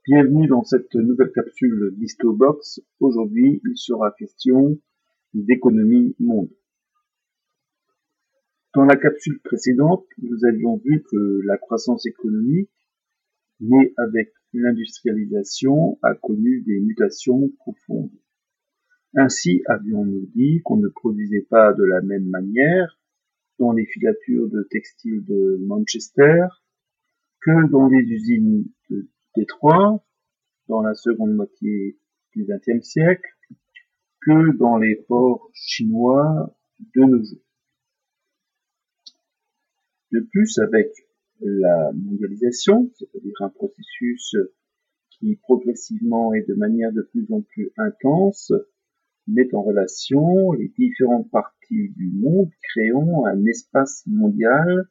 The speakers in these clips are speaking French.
Bienvenue dans cette nouvelle capsule d'HistoBox. Aujourd'hui, il sera question d'économie monde. Dans la capsule précédente, nous avions vu que la croissance économique, née avec l'industrialisation, a connu des mutations profondes. Ainsi, avions-nous dit qu'on ne produisait pas de la même manière dans les filatures de textiles de Manchester que dans les usines de Détroit, dans la seconde moitié du XXe siècle, que dans les ports chinois de nos jours. De plus, avec la mondialisation, c'est-à-dire un processus qui progressivement et de manière de plus en plus intense met en relation les différentes parties du monde, créant un espace mondial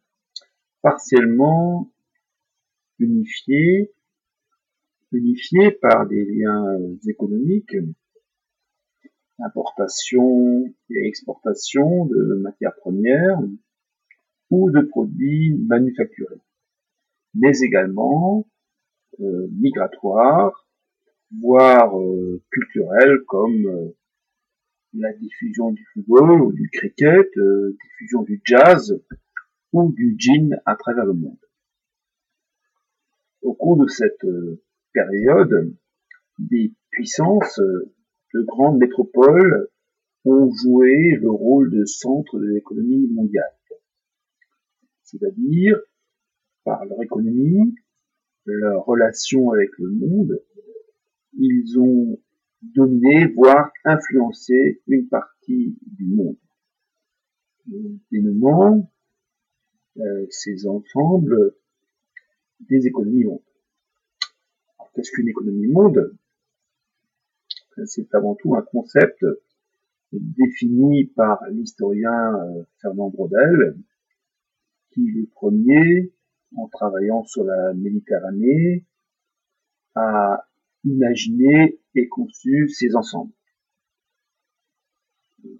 partiellement unifié par des liens économiques, importation et exportation de matières premières ou de produits manufacturés, mais également migratoires, voire culturels, comme la diffusion du football ou du cricket, diffusion du jazz ou du gin à travers le monde. Au cours de cette période, des puissances de grandes métropoles ont joué le rôle de centre de l'économie mondiale. C'est-à-dire, par leur économie, leur relation avec le monde, ils ont dominé, voire influencé une partie du monde. Nous dénommons ces ensembles des économies mondes. Alors, qu'est-ce qu'une économie monde? C'est avant tout un concept défini par l'historien Fernand Braudel, qui le premier, en travaillant sur la Méditerranée, a imaginé et conçu ces ensembles.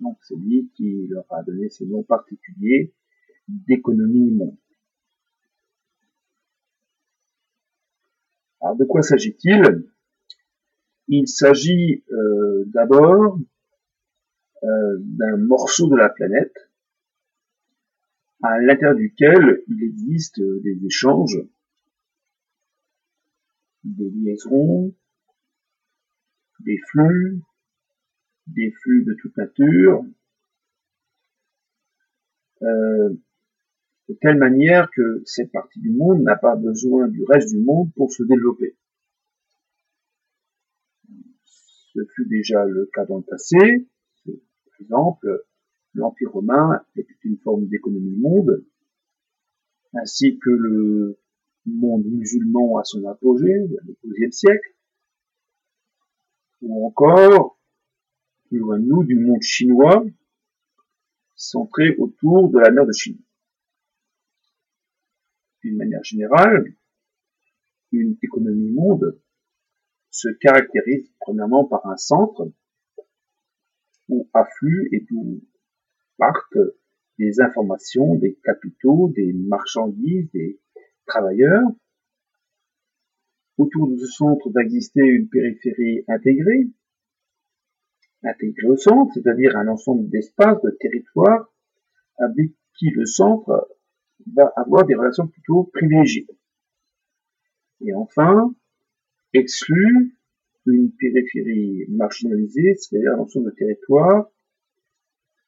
Donc c'est lui qui leur a donné ce nom particulier d'économie monde. Alors de quoi s'agit-il? Il s'agit d'abord d'un morceau de la planète à l'intérieur duquel il existe des échanges, des liaisons, des flux de toute nature, de telle manière que cette partie du monde n'a pas besoin du reste du monde pour se développer. Ce fut déjà le cas dans le passé. Par exemple, l'Empire romain était une forme d'économie monde, ainsi que le monde musulman à son apogée, au XIIe siècle, ou encore, plus loin de nous, du monde chinois, centré autour de la mer de Chine. D'une manière générale, une économie monde se caractérise premièrement par un centre où affluent et d'où partent des informations, des capitaux, des marchandises, des travailleurs. Autour de ce centre va exister une périphérie intégrée au centre, c'est-à-dire un ensemble d'espaces, de territoires, avec qui le centre va avoir des relations plutôt privilégiées. Et enfin, exclut une périphérie marginalisée, c'est-à-dire un ensemble de territoires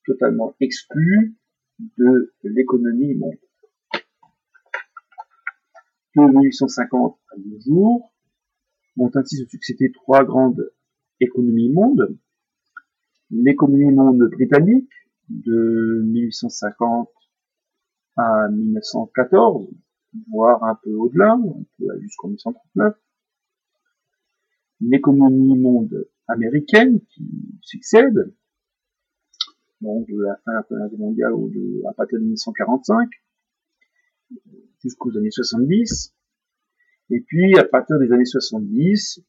totalement exclus de l'économie monde. De 1850 à nos jours, vont ainsi se succéder trois grandes économies monde. L'économie monde britannique, de 1850 à 1914, voire un peu au-delà, on peut aller jusqu'en 1939. L'économie monde américaine qui succède, donc de la fin de la Première Guerre mondiale ou à partir de 1945 jusqu'aux années 70. Et puis à partir des années 70,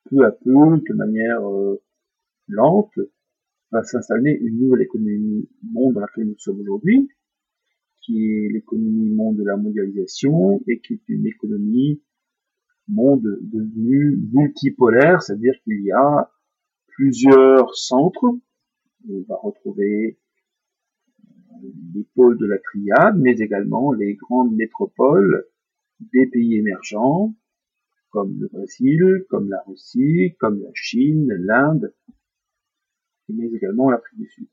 peu à peu, de manière lente, va s'installer une nouvelle économie monde dans laquelle nous sommes aujourd'hui, qui est l'économie monde de la mondialisation et qui est une économie monde devenu multipolaire, c'est-à-dire qu'il y a plusieurs centres. On va retrouver les pôles de la triade, mais également les grandes métropoles des pays émergents, comme le Brésil, comme la Russie, comme la Chine, l'Inde, mais également l'Afrique du Sud.